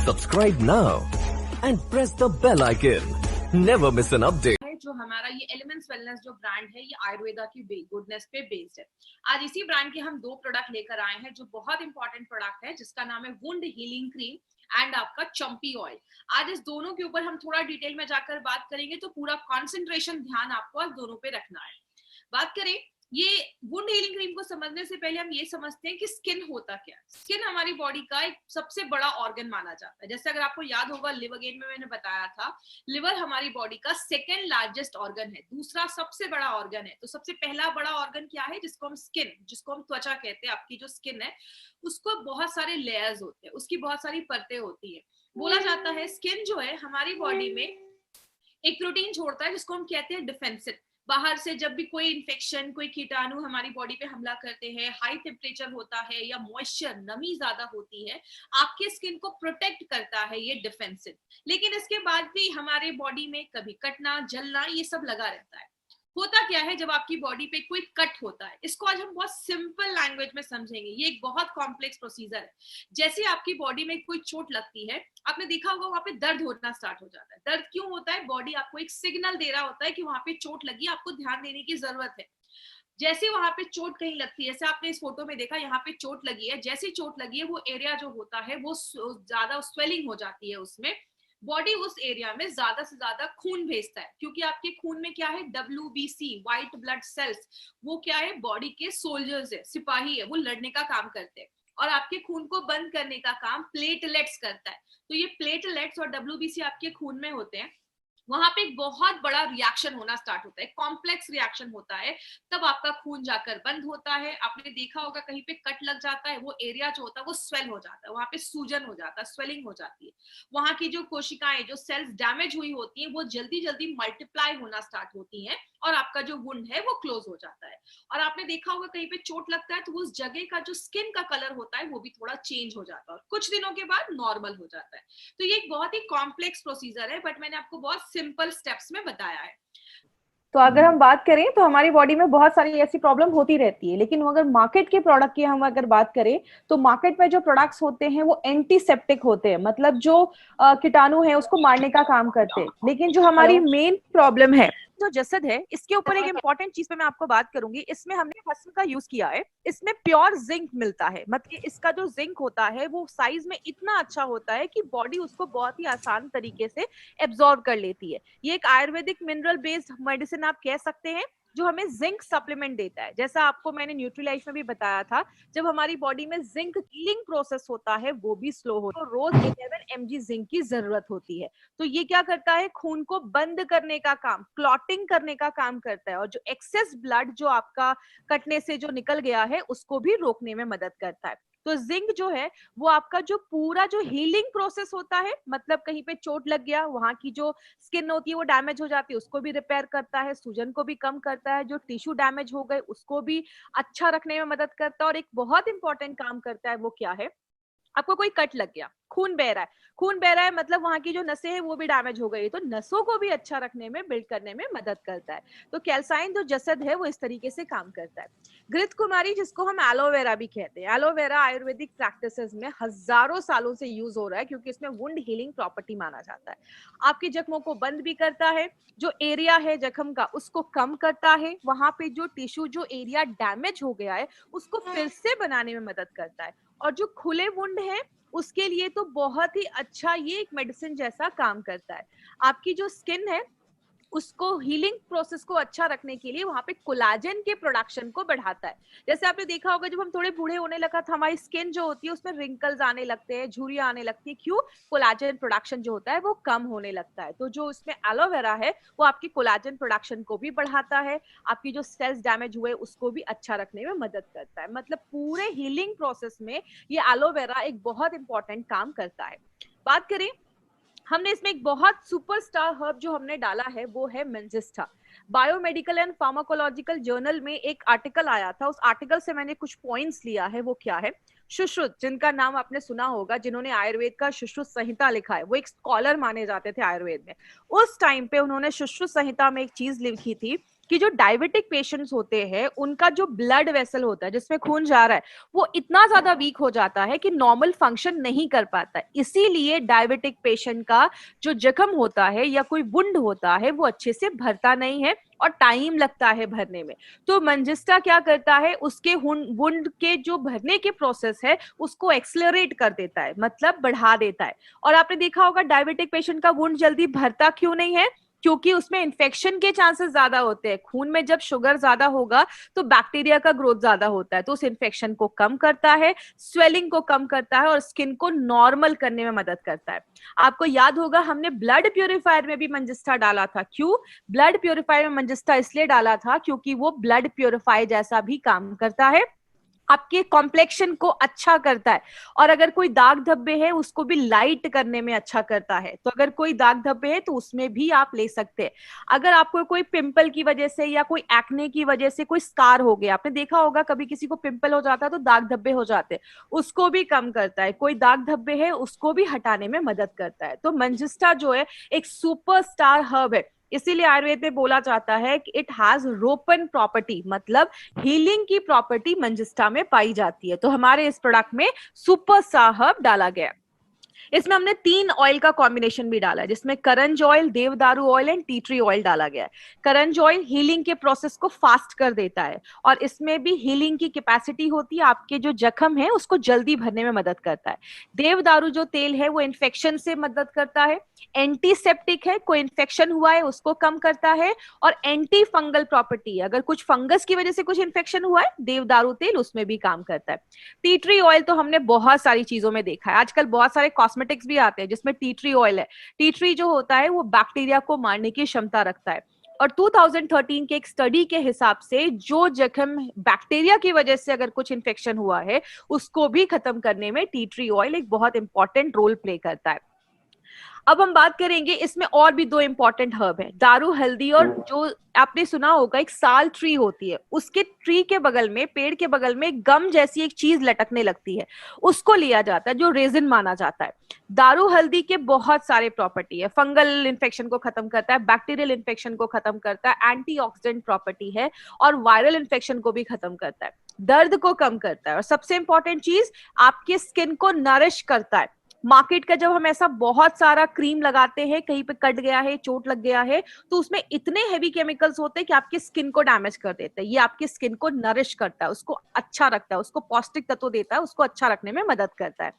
Subscribe now and press the bell icon. Never miss an update. जो हमारा ये elements wellness जो brand है ये आयुर्वेदा की गुडनेस पे बेस्ड है। आज इसी ब्रांड के हम दो प्रोडक्ट लेकर आए हैं जो बहुत इंपॉर्टेंट प्रोडक्ट है, जिसका नाम है वुंड हीलिंग क्रीम एंड आपका चंपी ऑयल। आज इस दोनों के ऊपर हम थोड़ा डिटेल में जाकर बात करेंगे, तो पूरा कॉन्सेंट्रेशन ध्यान आपको आज दोनों पे रखना है। बात करें ये वुंड हीलिंग क्रीम को समझने से पहले हम ये समझते हैं कि स्किन होता क्या है। स्किन हमारी बॉडी का एक सबसे बड़ा ऑर्गन माना जाता है। जैसे अगर आपको याद होगा लिवर गेन में मैंने बताया था, लिवर हमारी बॉडी का सेकेंड लार्जेस्ट ऑर्गन है, दूसरा सबसे बड़ा ऑर्गन है। तो सबसे पहला बड़ा ऑर्गन क्या है, जिसको हम स्किन, जिसको हम त्वचा कहते हैं। आपकी जो स्किन है उसको बहुत सारे लेयर्स होते हैं, उसकी बहुत सारी परतें होती है। बोला जाता है स्किन जो है हमारी बॉडी में एक प्रोटीन छोड़ता है जिसको हम कहते हैं डिफेंसिव। बाहर से जब भी कोई इन्फेक्शन, कोई कीटाणु हमारी बॉडी पे हमला करते हैं, हाई टेम्परेचर होता है या मॉइस्चर, नमी ज्यादा होती है, आपके स्किन को प्रोटेक्ट करता है ये डिफेंसिव। लेकिन इसके बाद भी हमारे बॉडी में कभी कटना, जलना, ये सब लगा रहता है। होता क्या है जब आपकी बॉडी पे कोई कट होता है, इसको आज हम बहुत सिंपल लैंग्वेज में समझेंगे। ये एक बहुत कॉम्प्लेक्स प्रोसीजर है। जैसे आपकी बॉडी में कोई चोट लगती है, आपने देखा होगा वहां पे दर्द होना स्टार्ट हो जाता है। दर्द क्यों होता है? बॉडी आपको एक सिग्नल दे रहा होता है कि वहां पे चोट लगी, आपको ध्यान देने की जरूरत है। जैसे वहां पे चोट कहीं लगती है, जैसे आपने इस फोटो में देखा यहाँ पे चोट लगी है, जैसे चोट लगी है वो एरिया जो होता है वो ज्यादा स्वेलिंग हो जाती है, उसमें बॉडी उस एरिया में ज्यादा से ज्यादा खून भेजता है। क्योंकि आपके खून में क्या है, WBC, व्हाइट ब्लड सेल्स, वो क्या है, बॉडी के सोल्जर्स है, सिपाही है, वो लड़ने का काम करते हैं। और आपके खून को बंद करने का काम प्लेटलेट्स करता है। तो ये प्लेटलेट्स और WBC आपके खून में होते हैं, वहां पे एक बहुत बड़ा रिएक्शन होना स्टार्ट होता है, कॉम्प्लेक्स रिएक्शन होता है, तब आपका खून जाकर बंद होता है। आपने देखा होगा कहीं पे कट लग जाता है, वो एरिया जो होता है वो स्वेल हो जाता है, वहां पे सूजन हो जाता है, स्वेलिंग हो जाती है। वहां की जो कोशिकाएं, जो सेल्स डैमेज हुई होती हैं, वो जल्दी जल्दी मल्टीप्लाई होना स्टार्ट होती हैं और आपका जो वुंड है वो क्लोज हो जाता है। और आपने देखा होगा कहीं पे चोट लगता है तो उस जगह का जो स्किन का कलर होता है वो भी थोड़ा चेंज हो जाता है और कुछ दिनों के बाद नॉर्मल हो जाता है। तो ये एक बहुत ही कॉम्प्लेक्स प्रोसीजर है, बट मैंने आपको बहुत सिंपल स्टेप्स में बताया है। तो अगर हम बात करें तो हमारी बॉडी में बहुत सारी ऐसी प्रॉब्लम होती रहती है, लेकिन अगर मार्केट के प्रोडक्ट की हम अगर बात करें तो मार्केट में जो प्रोडक्ट्स होते हैं वो एंटीसेप्टिक होते हैं, मतलब जो कीटाणु है उसको मारने का काम करते हैं। लेकिन जो हमारी मेन प्रॉब्लम है, जो जसद है, इसके ऊपर एक इंपॉर्टेंट चीज पे मैं आपको बात करूंगी। इसमें हमने हसन का यूज किया है। इसमें प्योर जिंक मिलता है, मतलब इसका जो जिंक होता है वो साइज में इतना अच्छा होता है कि बॉडी उसको बहुत ही आसान तरीके से एब्जॉर्ब कर लेती है। ये एक आयुर्वेदिक मिनरल बेस्ड मेडिसिन आप कह सकते हैं, जो हमें जिंक सप्लीमेंट देता है। जैसा आपको मैंने न्यूट्रीलाइफ में भी बताया था, जब हमारी बॉडी में जिंक हीलिंग प्रोसेस होता है वो भी स्लो होता है, तो रोज 11 mg जिंक की जरूरत होती है। तो ये क्या करता है, खून को बंद करने का काम, क्लॉटिंग करने का काम करता है, और जो एक्सेस ब्लड जो आपका कटने से जो निकल गया है उसको भी रोकने में मदद करता है। तो जिंक जो है वो आपका जो पूरा जो हीलिंग प्रोसेस होता है, मतलब कहीं पे चोट लग गया, वहां की जो स्किन होती है वो डैमेज हो जाती है, उसको भी रिपेयर करता है, सूजन को भी कम करता है, जो टिश्यू डैमेज हो गए उसको भी अच्छा रखने में मदद करता है। और एक बहुत इंपॉर्टेंट काम करता है, वो क्या है, आपको कोई कट लग गया, खून बह रहा है, खून बह रहा है मतलब वहां की जो नसें हैं वो भी डैमेज हो गई, तो नसों को भी अच्छा रखने में, बिल्ड करने में मदद करता है। तो कैल्साइन जो जसद है वो इस तरीके से काम करता है। घृत कुमारी, जिसको हम एलोवेरा भी कहते हैं, एलोवेरा आयुर्वेदिक प्रैक्टिसेस में हजारों सालों से यूज हो रहा है, क्योंकि इसमें वुंड हीलिंग प्रॉपर्टी माना जाता है। आपके जख्मों को बंद भी करता है, जो एरिया है जख्म का उसको कम करता है, वहां पे जो टिश्यू, जो एरिया डैमेज हो गया है उसको फिर से बनाने में मदद करता है। और जो खुले वुंड है उसके लिए तो बहुत ही अच्छा ये एक मेडिसिन जैसा काम करता है। आपकी जो स्किन है उसको हीलिंग प्रोसेस को अच्छा रखने के लिए वहां पे कोलाजन के प्रोडक्शन को बढ़ाता है। जैसे आपने देखा होगा जब हम थोड़े बूढ़े होने लगा था, हमारी स्किन जो होती है उसमें रिंकल्स आने लगते हैं, झुर्रियां आने लगती है, क्यों? कोलाजन प्रोडक्शन जो होता है वो कम होने लगता है। तो जो इसमें एलोवेरा है वो आपकी कोलाजन प्रोडक्शन को भी बढ़ाता है, आपकी जो सेल्स डैमेज हुए उसको भी अच्छा रखने में मदद करता है। मतलब पूरे हीलिंग प्रोसेस में ये एलोवेरा एक बहुत इंपॉर्टेंट काम करता है। बात करें, हमने इसमें एक बहुत सुपरस्टार हर्ब जो हमने डाला है वो है मेंजिस्टा। बायोमेडिकल एंड फार्माकोलॉजिकल जर्नल में एक आर्टिकल आया था, उस आर्टिकल से मैंने कुछ पॉइंट्स लिया है। वो क्या है, सुश्रुत, जिनका नाम आपने सुना होगा, जिन्होंने आयुर्वेद का सुश्रुत संहिता लिखा है, वो एक स्कॉलर माने जाते थे आयुर्वेद में। उस टाइम पे उन्होंने सुश्रुत संहिता में एक चीज लिखी थी कि जो डायबिटिक पेशेंट्स होते हैं उनका जो ब्लड वेसल होता है जिसमें खून जा रहा है वो इतना ज्यादा वीक हो जाता है कि नॉर्मल फंक्शन नहीं कर पाता। इसीलिए डायबिटिक पेशेंट का जो जख्म होता है या कोई वुंड होता है वो अच्छे से भरता नहीं है और टाइम लगता है भरने में। तो मंजिस्टा क्या करता है, उसके वुंड के जो भरने के प्रोसेस है उसको एक्सेलरेट कर देता है, मतलब बढ़ा देता है। और आपने देखा होगा डायबिटिक पेशेंट का वुंड जल्दी भरता क्यों नहीं है, क्योंकि उसमें इन्फेक्शन के चांसेस ज्यादा होते हैं। खून में जब शुगर ज्यादा होगा तो बैक्टीरिया का ग्रोथ ज्यादा होता है, तो उस इन्फेक्शन को कम करता है, स्वेलिंग को कम करता है और स्किन को नॉर्मल करने में मदद करता है। आपको याद होगा हमने ब्लड प्यूरिफायर में भी मंजिस्टा डाला था। क्यों ब्लड प्यूरिफायर में मंजिस्टा इसलिए डाला था क्योंकि वो ब्लड प्यूरिफायर जैसा भी काम करता है, आपके कॉम्प्लेक्शन को अच्छा करता है। और अगर कोई दाग धब्बे है उसको भी लाइट करने में अच्छा करता है। तो अगर कोई दाग धब्बे है तो उसमें भी आप ले सकते हैं। अगर आपको कोई पिंपल की वजह से या कोई एक्ने की वजह से कोई स्कार हो गया, आपने देखा होगा कभी किसी को पिंपल हो जाता है तो दाग धब्बे हो जाते हैं, उसको भी कम करता है। कोई दाग धब्बे है उसको भी हटाने में मदद करता है। तो मंजिस्टा जो है एक सुपरस्टार हर्ब है, इसीलिए आयुर्वेद में बोला जाता है कि इट हैज रोपन प्रॉपर्टी, मतलब हीलिंग की प्रॉपर्टी मंजिस्टा में पाई जाती है। तो हमारे इस प्रोडक्ट में सुपर हर्ब डाला गया। इसमें हमने 3 ऑयल का कॉम्बिनेशन भी डाला है, जिसमें करंज ऑयल, देवदारू oil and tea tree oil डाला गया है। करंज ऑयल हीलिंग के प्रोसेस को फास्ट कर देता है और इसमें भी हीलिंग की कैपेसिटी होती है, आपके जो जख्म है उसको जल्दी भरने में मदद करता है। देवदारू जो तेल है वो इन्फेक्शन से मदद करता है, एंटीसेप्टिक है, कोई इन्फेक्शन हुआ है उसको कम करता है, और एंटी फंगल प्रॉपर्टी है, अगर कुछ फंगस की वजह से कुछ इन्फेक्शन हुआ है देवदारू तेल उसमें भी काम करता है। टी ट्री ऑयल तो हमने बहुत सारी चीजों में देखा है, आजकल बहुत सारे कॉस्मेटिक्स भी आते हैं जिसमें टी ट्री ऑयल है। टी ट्री जो होता है वो बैक्टीरिया को मारने की क्षमता रखता है और 2013 के एक स्टडी के हिसाब से जो जख्म बैक्टीरिया की वजह से अगर कुछ इन्फेक्शन हुआ है उसको भी खत्म करने में टी ट्री ऑयल एक बहुत इंपॉर्टेंट रोल प्ले करता है। अब हम बात करेंगे, इसमें और भी 2 इंपॉर्टेंट हर्ब है, दारू हल्दी, और जो आपने सुना होगा एक साल ट्री होती है, उसके ट्री के बगल में, पेड़ के बगल में गम जैसी एक चीज लटकने लगती है, उसको लिया जाता है जो रेजिन माना जाता है। दारू हल्दी के बहुत सारे प्रॉपर्टी है, फंगल इन्फेक्शन को खत्म करता है, बैक्टीरियल इन्फेक्शन को खत्म करता है, एंटीऑक्सीडेंट प्रॉपर्टी है और वायरल इन्फेक्शन को भी खत्म करता है, दर्द को कम करता है और सबसे इंपॉर्टेंट चीज आपके स्किन को नरिश करता है। मार्केट का जब हम ऐसा बहुत सारा क्रीम लगाते हैं, कहीं पे कट गया है, चोट लग गया है, तो उसमें इतने हेवी केमिकल्स होते हैं कि आपकी स्किन को डैमेज कर देते हैं। ये आपकी स्किन को नरिश करता है, उसको अच्छा रखता है, उसको पौष्टिक तत्व देता है, उसको अच्छा रखने में मदद करता है।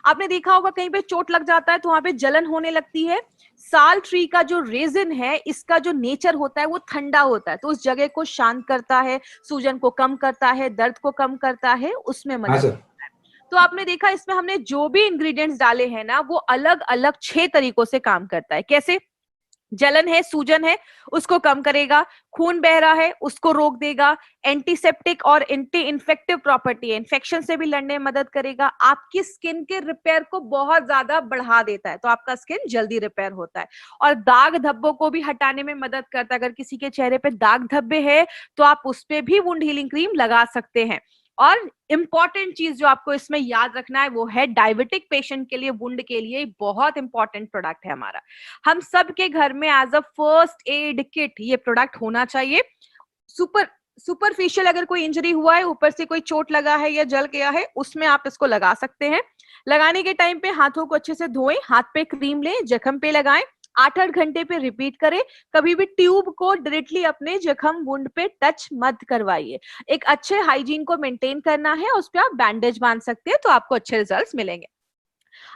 आपने देखा होगा कहीं पे चोट लग जाता है तो वहां पे जलन होने लगती है। साल ट्री का जो रेजिन है, इसका जो नेचर होता है वो ठंडा होता है, तो उस जगह को शांत करता है, सूजन को कम करता है, दर्द को कम करता है, उसमें मदद। तो आपने देखा इसमें हमने जो भी इंग्रेडिएंट्स डाले हैं ना वो अलग अलग 6 तरीकों से काम करता है। कैसे? जलन है, सूजन है, उसको कम करेगा, खून बह रहा है उसको रोक देगा, एंटीसेप्टिक और एंटी इन्फेक्टिव प्रॉपर्टी है, इन्फेक्शन से भी लड़ने में मदद करेगा, आपकी स्किन के रिपेयर को बहुत ज्यादा बढ़ा देता है, तो आपका स्किन जल्दी रिपेयर होता है, और दाग धब्बों को भी हटाने में मदद करता है। अगर किसी के चेहरे पे दाग धब्बे है तो आप उस पे भी वुंड हीलिंग क्रीम लगा सकते हैं। और इंपॉर्टेंट चीज जो आपको इसमें याद रखना है वो है डायबिटिक पेशेंट के लिए, वुंड के लिए बहुत इंपॉर्टेंट प्रोडक्ट है हमारा। हम सबके घर में as a first aid kit ये प्रोडक्ट होना चाहिए। सुपरफिशियल अगर कोई इंजरी हुआ है, ऊपर से कोई चोट लगा है या जल गया है, उसमें आप इसको लगा सकते हैं। लगाने के टाइम पे हाथों को अच्छे से धोएं, हाथ पे क्रीम लें, जख्म पे लगाएं, 8-8 घंटे पे रिपीट करें। कभी भी ट्यूब को डायरेक्टली अपने जख्म वुंड पे टच मत करवाइए। एक अच्छे हाइजीन को मेंटेन करना है, उस पे आप बैंडेज बांध सकते हैं तो आपको अच्छे रिजल्ट्स मिलेंगे।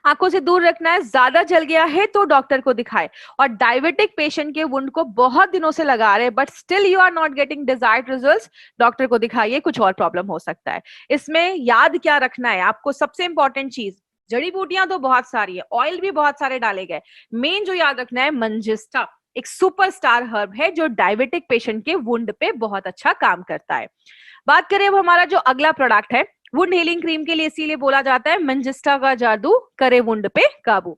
आंखों से दूर रखना है, ज्यादा जल गया है तो डॉक्टर को दिखाएं। और डायबिटिक पेशेंट के वुंड को बहुत दिनों से लगा रहे but still you are not getting desired results, doctor को दिखाइए, कुछ और प्रॉब्लम हो सकता है। इसमें याद क्या रखना है आपको, सबसे इंपॉर्टेंट चीज, जड़ी बूटियां तो बहुत सारी है, ऑयल भी बहुत सारे डाले गए, मेन जो याद रखना है मंजिस्टा एक सुपरस्टार हर्ब है जो डायबिटिक पेशेंट के वुंड पे बहुत अच्छा काम करता है। बात करें अब हमारा जो अगला प्रोडक्ट है वुंड हीलिंग क्रीम के लिए, इसीलिए बोला जाता है मंजिस्टा का जादू करे वुंड पे काबू।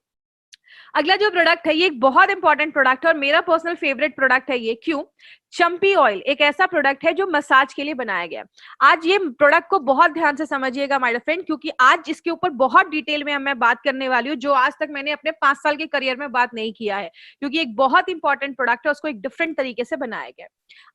अगला जो प्रोडक्ट है ये एक बहुत इंपॉर्टेंट प्रोडक्ट है और मेरा पर्सनल फेवरेट प्रोडक्ट है ये। क्यों? चंपी ऑयल एक ऐसा प्रोडक्ट है जो मसाज के लिए बनाया गया। आज ये प्रोडक्ट को बहुत ध्यान से समझिएगा माय फ्रेंड, क्योंकि आज इसके ऊपर बहुत डिटेल में मैं बात करने वाली हूँ, जो आज तक मैंने अपने 5 साल के करियर में बात नहीं किया है, क्योंकि एक बहुत इंपॉर्टेंट प्रोडक्ट है, उसको एक डिफरेंट तरीके से बनाया गया।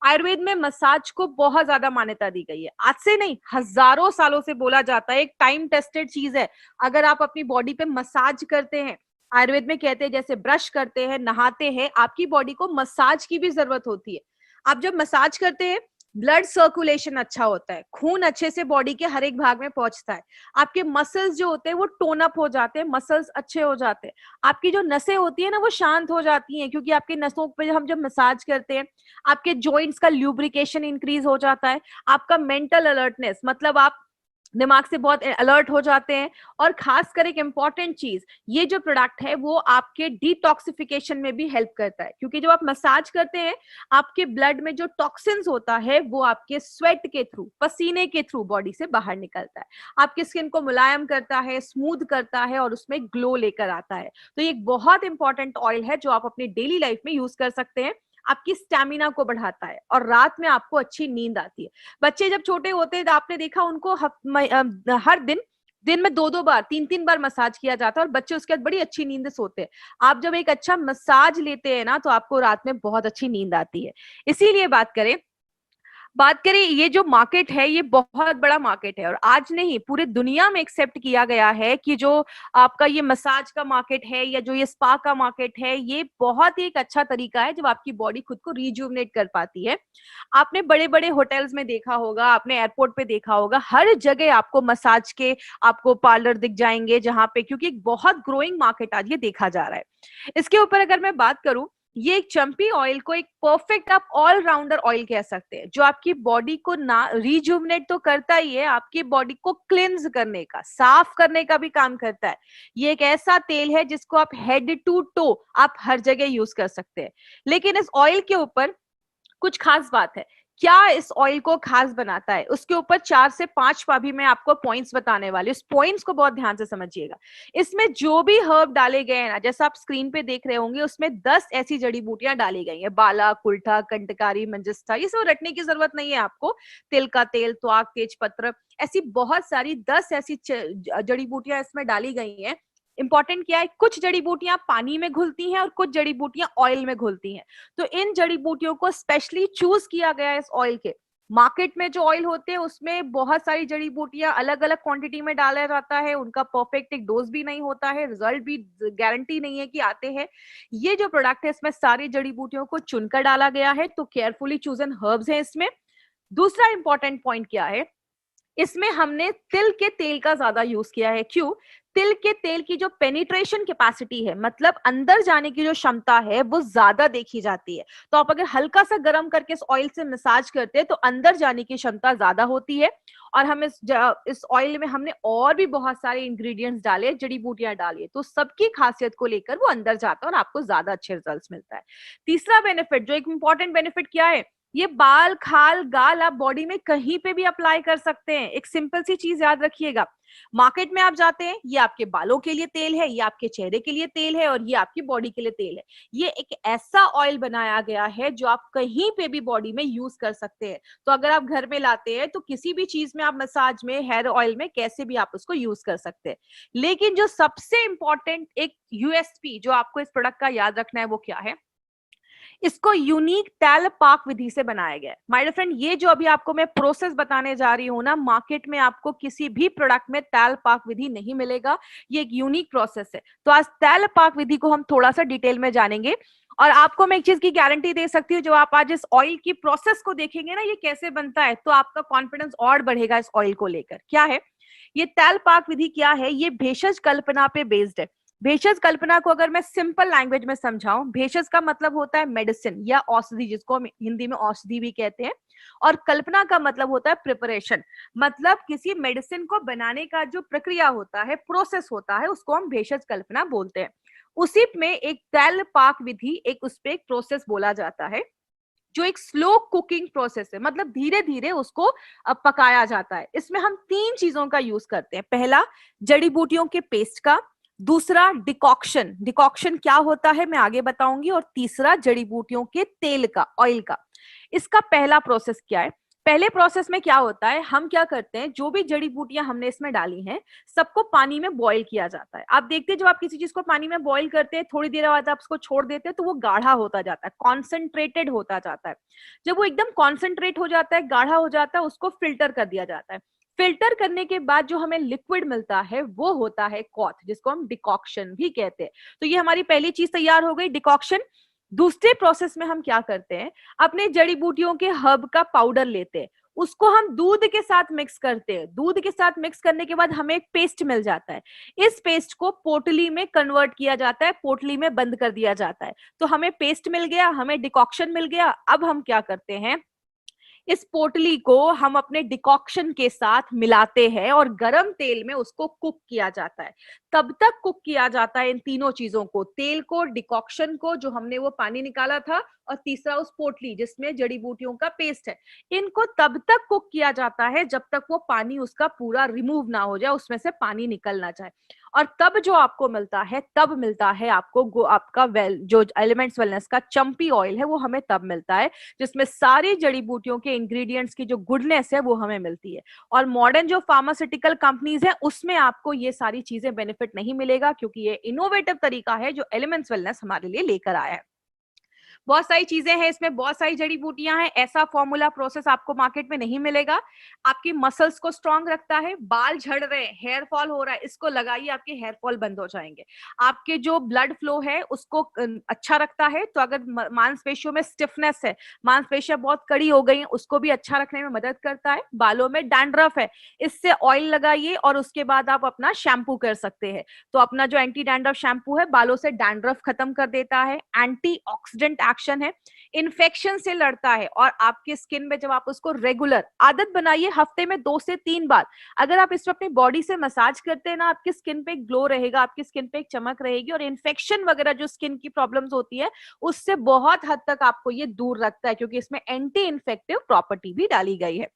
आयुर्वेद में मसाज को बहुत ज्यादा मान्यता दी गई है, आज से नहीं हजारों सालों से बोला जाता है, एक टाइम टेस्टेड चीज है। अगर आप अपनी बॉडी पे मसाज करते हैं, आयुर्वेद में कहते हैं जैसे ब्रश करते हैं, नहाते हैं, आपकी बॉडी को मसाज की भी जरूरत होती है। आप जब मसाज करते हैं ब्लड सर्कुलेशन अच्छा होता है, खून अच्छे से बॉडी के हर एक भाग में पहुंचता है, आपके मसल्स जो होते हैं वो टोन अप हो जाते हैं, मसल्स अच्छे हो जाते हैं, आपकी जो नसें होती है ना वो शांत हो जाती हैं, क्योंकि आपके नसों पे हम जब मसाज करते हैं आपके जॉइंट्स का ल्यूब्रिकेशन इंक्रीज हो जाता है, आपका मेंटल अलर्टनेस मतलब आप दिमाग से बहुत अलर्ट हो जाते हैं। और खासकर एक इंपॉर्टेंट चीज, ये जो प्रोडक्ट है वो आपके डिटॉक्सिफिकेशन में भी हेल्प करता है, क्योंकि जब आप मसाज करते हैं आपके ब्लड में जो टॉक्सिन्स होता है वो आपके स्वेट के थ्रू, पसीने के थ्रू बॉडी से बाहर निकलता है, आपके स्किन को मुलायम करता है, स्मूथ करता है और उसमें ग्लो लेकर आता है। तो ये एक बहुत इंपॉर्टेंट ऑयल है जो आप अपनी डेली लाइफ में यूज कर सकते हैं, आपकी स्टैमिना को बढ़ाता है और रात में आपको अच्छी नींद आती है। बच्चे जब छोटे होते हैं तो आपने देखा उनको हर दिन में 2-2 बार 3-3 बार मसाज किया जाता है और बच्चे उसके बाद बड़ी अच्छी नींद से सोते हैं। आप जब एक अच्छा मसाज लेते हैं ना तो आपको रात में बहुत अच्छी नींद आती है। इसीलिए बात करें ये जो मार्केट है ये बहुत बड़ा मार्केट है और आज नहीं पूरे दुनिया में एक्सेप्ट किया गया है कि जो आपका ये मसाज का मार्केट है या जो ये स्पा का मार्केट है ये बहुत ही एक अच्छा तरीका है जब आपकी बॉडी खुद को रिजुवनेट कर पाती है। आपने बड़े बड़े होटल्स में देखा होगा, आपने एयरपोर्ट पे देखा होगा, हर जगह आपको मसाज के आपको पार्लर दिख जाएंगे जहां पे, क्योंकि एक बहुत ग्रोइंग मार्केट आज ये देखा जा रहा है। इसके ऊपर अगर मैं बात करूं, ये एक चंपी ऑयल को एक परफेक्ट आप ऑलराउंडर ऑयल कह सकते हैं, जो आपकी बॉडी को ना रिजुवनेट तो करता ही है, आपकी बॉडी को क्लिंज करने का, साफ करने का भी काम करता है। ये एक ऐसा तेल है जिसको आप हेड टू टो आप हर जगह यूज कर सकते हैं। लेकिन इस ऑयल के ऊपर कुछ खास बात है। क्या इस ऑयल को खास बनाता है, उसके ऊपर 4 से 5 अभी मैं आपको पॉइंट्स बताने वाली हूँ। इस पॉइंट्स को बहुत ध्यान से समझिएगा। इसमें जो भी हर्ब डाले गए हैं ना, जैसा आप स्क्रीन पे देख रहे होंगे, उसमें 10 ऐसी जड़ी बूटियां डाली गई हैं, बाला, कुल्ठा, कंटकारी, मंजिष्ठा, ये सब रटने की जरूरत नहीं है आपको। तिल का तेल, त्वाक, तेज पत्र, ऐसी बहुत सारी 10 ऐसी जड़ी बूटियां इसमें डाली गई हैं। इंपॉर्टेंट क्या है, कुछ जड़ी बूटियां पानी में घुलती हैं और कुछ जड़ी बूटियां ऑयल में घुलती हैं। तो इन जड़ी बूटियों को स्पेशली चूज किया गया है इस ऑयल के। मार्केट में जो ऑयल होते हैं उसमें बहुत सारी जड़ी बूटियां अलग अलग क्वांटिटी में डाला जाता है, उनका परफेक्ट एक डोज भी नहीं होता है, रिजल्ट भी गारंटी नहीं है कि आते हैं। ये जो प्रोडक्ट है इसमें सारी जड़ी बूटियों को चुनकर डाला गया है, तो केयरफुली चूजन हर्ब्स हैं इसमें। दूसरा इंपॉर्टेंट पॉइंट क्या है, इसमें हमने तिल के तेल का ज्यादा यूज किया है। क्यों? तिल के तेल की जो पेनिट्रेशन कैपेसिटी है, मतलब अंदर जाने की जो क्षमता है, वो ज्यादा देखी जाती है। तो आप अगर हल्का सा गर्म करके इस ऑयल से मसाज करते हैं तो अंदर जाने की क्षमता ज्यादा होती है। और हम इस ऑयल में हमने और भी बहुत सारे इंग्रेडिएंट्स डाले, जड़ी बूटियां डाली, तो सबकी खासियत को लेकर वो अंदर जाता है और आपको ज्यादा अच्छे रिजल्ट्स मिलता है। तीसरा बेनिफिट, जो एक इंपॉर्टेंट बेनिफिट क्या है, ये बाल, खाल, गाल आप बॉडी में कहीं पे भी अप्लाई कर सकते हैं। एक सिंपल सी चीज याद रखिएगा, मार्केट में आप जाते हैं, ये आपके बालों के लिए तेल है, ये आपके चेहरे के लिए तेल है और ये आपकी बॉडी के लिए तेल है। ये एक ऐसा ऑयल बनाया गया है जो आप कहीं पे भी बॉडी में यूज कर सकते हैं। तो अगर आप घर में लाते हैं तो किसी भी चीज में, आप मसाज में, हेयर ऑयल में, कैसे भी आप उसको यूज कर सकते हैं। लेकिन जो सबसे इंपॉर्टेंट एक यूएसपी जो आपको इस प्रोडक्ट का याद रखना है वो क्या है, इसको यूनिक तैल पाक विधि से बनाया गया है। माय डियर फ्रेंड, ये जो अभी आपको मैं प्रोसेस बताने जा रही हूँ ना, मार्केट में आपको किसी भी प्रोडक्ट में तैल पाक विधि नहीं मिलेगा। ये एक यूनिक प्रोसेस है। तो आज तैल पाक विधि को हम थोड़ा सा डिटेल में जानेंगे और आपको मैं एक चीज की गारंटी दे सकती हूँ, जो आप आज इस ऑयल की प्रोसेस को देखेंगे ना, ये कैसे बनता है, तो आपका कॉन्फिडेंस और बढ़ेगा इस ऑयल को लेकर। क्या है ये तैल पाक विधि? क्या है ये? भेषज कल्पना पे बेस्ड है। भेषज कल्पना को अगर मैं सिंपल लैंग्वेज में समझाऊं, भेषज का मतलब होता है मेडिसिन या औषधि, जिसको हम हिंदी में औषधि भी कहते हैं, और कल्पना का मतलब होता है प्रिपरेशन, मतलब किसी मेडिसिन को बनाने का जो प्रक्रिया होता है, प्रोसेस होता है, उसको हम भेषज कल्पना बोलते हैं। उसी में एक तैल पाक विधि, एक उस पे एक प्रोसेस बोला जाता है जो एक स्लो कुकिंग प्रोसेस है, मतलब धीरे धीरे उसको पकाया जाता है। इसमें हम 3 चीजों का यूज करते हैं। पहला, जड़ी बूटियों के पेस्ट का, दूसरा डिकॉक्शन, डिकॉक्शन क्या होता है मैं आगे बताऊंगी, और तीसरा जड़ी बूटियों के तेल का, ऑयल का। इसका पहला प्रोसेस क्या है? पहले प्रोसेस में क्या होता है, हम क्या करते हैं, जो भी जड़ी बूटियां हमने इसमें डाली हैं सबको पानी में बॉईल किया जाता है। आप देखते हैं जब आप किसी चीज को पानी में बॉईल करते हैं, थोड़ी देर बाद आप उसको छोड़ देते हैं तो वो गाढ़ा होता जाता है, कॉन्सेंट्रेटेड होता जाता है। जब वो एकदम कॉन्सेंट्रेट हो जाता है, गाढ़ा हो जाता है, उसको फिल्टर कर दिया जाता है। फिल्टर करने के बाद जो हमें लिक्विड मिलता है वो होता है कॉथ, जिसको हम डिकॉक्शन भी कहते हैं। तो ये हमारी पहली चीज तैयार हो गई, डिकॉक्शन। दूसरे प्रोसेस में हम क्या करते हैं, अपने जड़ी बूटियों के हर्ब का पाउडर लेते हैं, उसको हम दूध के साथ मिक्स करते हैं। दूध के साथ मिक्स करने के बाद हमें एक पेस्ट मिल जाता है। इस पेस्ट को पोटली में कन्वर्ट किया जाता है, पोटली में बंद कर दिया जाता है। तो हमें पेस्ट मिल गया, हमें डिकॉक्शन मिल गया। अब हम क्या करते हैं, इस पोटली को हम अपने डिकॉक्शन के साथ मिलाते हैं और गरम तेल में उसको कुक किया जाता है। तब तक कुक किया जाता है इन तीनों चीजों को, तेल को, डिकॉक्शन को जो हमने वो पानी निकाला था, और तीसरा उस पोटली जिसमें जड़ी बूटियों का पेस्ट है। इनको तब तक कुक किया जाता है जब तक वो पानी उसका पूरा रिमूव ना हो जाए, उसमें से पानी निकल ना जाए। और तब जो आपको मिलता है, तब मिलता है आपको आपका जो एलिमेंट्स वेलनेस का चंपी ऑयल है, वो हमें तब मिलता है जिसमें सारी जड़ी बूटियों के इंग्रेडिएंट्स की जो गुडनेस है वो हमें मिलती है। और मॉडर्न जो फार्मास्यूटिकल कंपनीज है उसमें आपको ये सारी चीजें बेनिफिट नहीं मिलेगा, क्योंकि ये इनोवेटिव तरीका है जो एलिमेंट्स वेलनेस हमारे लिए लेकर आया है। बहुत सारी चीजें हैं इसमें, बहुत सारी जड़ी बूटियां हैं, ऐसा फॉर्मूला प्रोसेस आपको मार्केट में नहीं मिलेगा। आपकी मसल्स को स्ट्रांग रखता है, बाल झड़ रहे हैं, हेयर फॉल हो रहा है, इसको लगाइए, आपके हेयर फॉल बंद हो जाएंगे। आपके जो ब्लड फ्लो है उसको अच्छा रखता है। तो अगर मांसपेशियों में स्टिफनेस है, मांसपेशियां बहुत कड़ी हो गई, उसको भी अच्छा रखने में मदद करता है। बालों में डैंड्रफ है, इससे ऑयल लगाइए और उसके बाद आप अपना शैम्पू कर सकते हैं। तो अपना जो एंटी डैंड्रफ शैम्पू है बालों से डैंड्रफ खत्म कर देता है, एंटीऑक्सीडेंट एक्शन है, इन्फेक्शन से लड़ता है। और आपके स्किन में जब आप उसको रेगुलर आदत बनाइए, हफ्ते में 2 से 3 बार अगर आप इसको अपनी बॉडी से मसाज करते हैं ना, आपकी स्किन पे एक ग्लो रहेगा, आपकी स्किन पे एक चमक रहेगी, और इन्फेक्शन वगैरह जो स्किन की प्रॉब्लम्स होती है उससे बहुत हद तक आपको ये दूर रखता है, क्योंकि इसमें एंटी इन्फेक्टिव प्रॉपर्टी भी डाली गई है।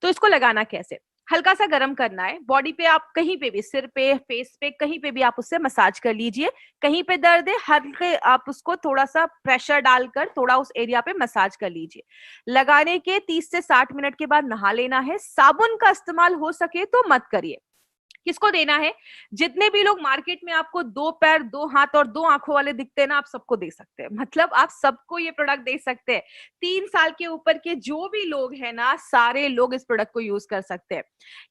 तो इसको लगाना कैसे, हल्का सा गर्म करना है बॉडी पे, आप कहीं पे भी, सिर पे, फेस पे, कहीं पे भी आप उससे मसाज कर लीजिए। कहीं पे दर्द है, हल्के आप उसको थोड़ा सा प्रेशर डालकर थोड़ा उस एरिया पे मसाज कर लीजिए। लगाने के 30 से 60 मिनट के बाद नहा लेना है। साबुन का इस्तेमाल हो सके तो मत करिए। किसको देना है, जितने भी लोग मार्केट में आपको 2 पैर, 2 हाथ और 2 आंखों वाले दिखते हैं ना, आप सबको दे सकते हैं। मतलब आप सबको ये प्रोडक्ट दे सकते हैं। 3 साल के ऊपर के जो भी लोग हैं ना, सारे लोग इस प्रोडक्ट को यूज कर सकते हैं।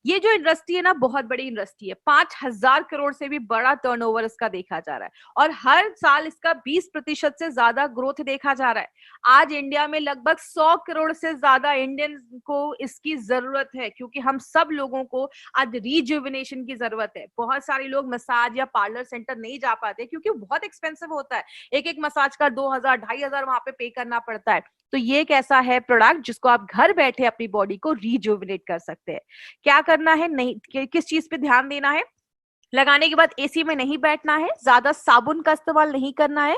ये जो इंडस्ट्री है ना, बहुत बड़ी इंडस्ट्री है, 5,000 करोड़ से भी बड़ा टर्नओवर इसका देखा जा रहा है, और हर साल इसका 20% से ज्यादा ग्रोथ देखा जा रहा है। आज इंडिया में लगभग 100 करोड़ से ज्यादा इंडियन को इसकी जरूरत है, क्योंकि हम सब लोगों को आज रिजुविनेशन की जरूरत है। बहुत सारे लोग मसाज या पार्लर सेंटर नहीं जा पाते क्योंकि बहुत एक्सपेंसिव होता है, एक मसाज का 2,000 2,500 वहां पे करना पड़ता है। तो ये एक ऐसा है प्रोडक्ट जिसको आप घर बैठे अपनी बॉडी को रिजुविनेट कर सकते हैं। क्या करना है, नहीं किस चीज पे ध्यान देना है, लगाने के बाद एसी में नहीं बैठना है, ज्यादा साबुन का इस्तेमाल नहीं करना है।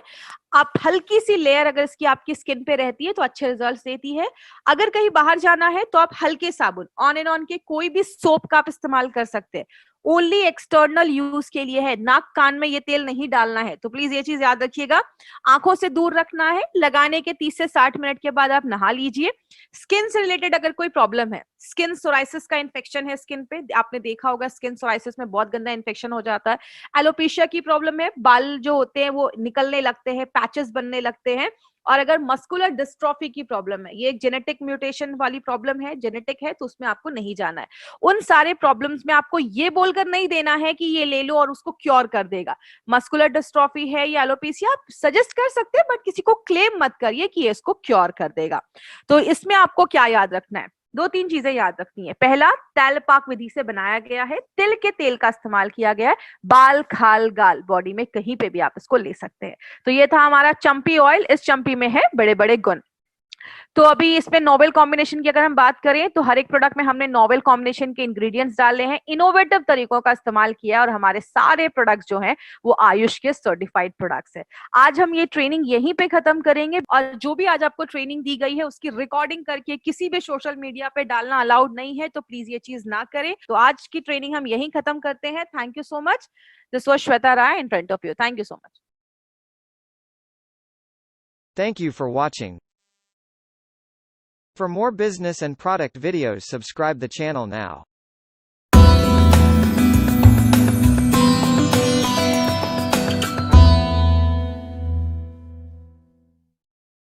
आप हल्की सी लेयर अगर इसकी आपकी स्किन पे रहती है तो अच्छे रिजल्ट्स देती है। अगर कहीं बाहर जाना है तो आप हल्के साबुन, ऑन एंड ऑन के कोई भी सोप का आप इस्तेमाल कर सकते हैं। ओनली एक्सटर्नल यूज के लिए है, नाक कान में ये तेल नहीं डालना है। तो प्लीज ये चीज याद रखिएगा, आंखों से दूर रखना है। लगाने के 30 से 60 मिनट के बाद आप नहा लीजिए। स्किन से रिलेटेड अगर कोई प्रॉब्लम है, स्किन सोराइसिस का इन्फेक्शन है स्किन पे, आपने देखा होगा स्किन सोराइसिस में बहुत गंदा इन्फेक्शन हो जाता है। एलोपेशिया की प्रॉब्लम है, बाल जो होते हैं वो निकलने लगते हैं, पैचेस बनने लगते हैं। और अगर मस्कुलर डिस्ट्रॉफी की प्रॉब्लम है, ये एक जेनेटिक म्यूटेशन वाली प्रॉब्लम है, जेनेटिक है, तो उसमें आपको नहीं जाना है। उन सारे प्रॉब्लम्स में आपको ये बोलकर नहीं देना है कि ये ले लो और उसको क्योर कर देगा। मस्कुलर डिस्ट्रॉफी है या एलोपेशिया, आप सजेस्ट कर सकते हैं, बट किसी को क्लेम मत करिए कि ये इसको क्योर कर देगा। तो इसमें आपको क्या याद रखना है, 2-3 चीजें याद रखनी है। पहला, तैलपाक विधि से बनाया गया है, तिल के तेल का इस्तेमाल किया गया है। बाल, खाल, गाल, बॉडी में कहीं पे भी आप इसको ले सकते हैं। तो ये था हमारा चंपी ऑयल। इस चंपी में है बड़े बड़े गुण। तो अभी इसमें नोवेल कॉम्बिनेशन की अगर हम बात करें तो हर एक प्रोडक्ट में हमने नोवेल कॉम्बिनेशन के इंग्रेडिएंट्स डाले हैं, इनोवेटिव तरीकों का इस्तेमाल किया है और हमारे सारे प्रोडक्ट्स जो हैं वो आयुष के सर्टिफाइड प्रोडक्ट्स है। आज हम ये ट्रेनिंग यहीं पे खत्म करेंगे और जो भी आज आपको ट्रेनिंग दी गई है उसकी रिकॉर्डिंग करके किसी भी सोशल मीडिया पे डालना अलाउड नहीं है, तो प्लीज ये चीज ना करें। तो आज की ट्रेनिंग हम यहीं खत्म करते हैं। Thank you so much. This was Shweta Rai in front of you. Thank you so much. Thank you for watching. For more business and product videos, subscribe the channel now.